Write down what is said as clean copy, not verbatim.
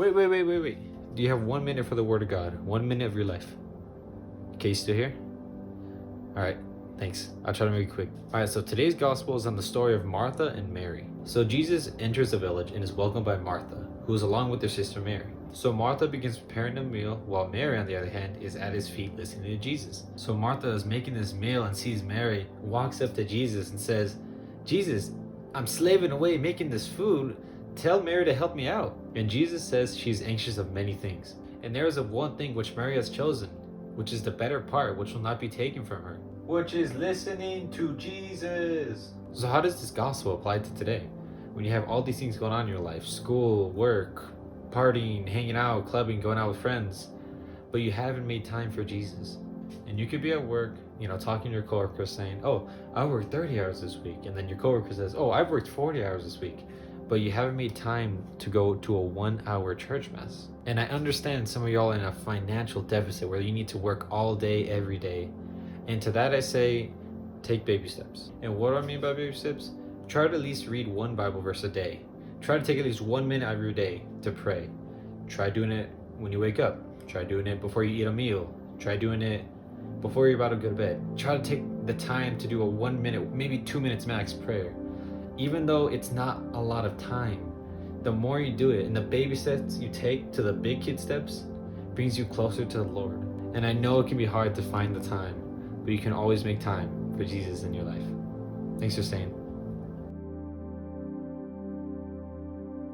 Wait. Do you have 1 minute for the Word of God? 1 minute of your life. Okay, you still here? All right, thanks. I'll try to make it quick. All right, so today's gospel is on the story of Martha and Mary. So Jesus enters the village and is welcomed by Martha, who is along with her sister Mary. So Martha begins preparing the meal, while Mary, on the other hand, is at his feet listening to Jesus. So Martha is making this meal and sees Mary, walks up to Jesus and says, "Jesus, I'm slaving away making this food. Tell Mary to help me out." And Jesus says she's anxious of many things, and there is of one thing which Mary has chosen, which is the better part, which will not be taken from her, which is listening to Jesus. So how does this gospel apply to today? When you have all these things going on in your life, school, work, partying, hanging out, clubbing, going out with friends, but you haven't made time for Jesus. And you could be at work, talking to your coworker saying, "Oh, I worked 30 hours this week." And then your coworker says, "Oh, I've worked 40 hours this week." But you haven't made time to go to a 1 hour church mass. And I understand some of y'all in a financial deficit where you need to work all day, every day. And to that I say, take baby steps. And what do I mean by baby steps? Try to at least read one Bible verse a day. Try to take at least 1 minute out of your day to pray. Try doing it when you wake up. Try doing it before you eat a meal. Try doing it before you're about to go to bed. Try to take the time to do a 1 minute, maybe 2 minutes max prayer. Even though it's not a lot of time, the more you do it and the baby steps you take to the big kid steps brings you closer to the Lord. And I know it can be hard to find the time, but you can always make time for Jesus in your life. Thanks for staying.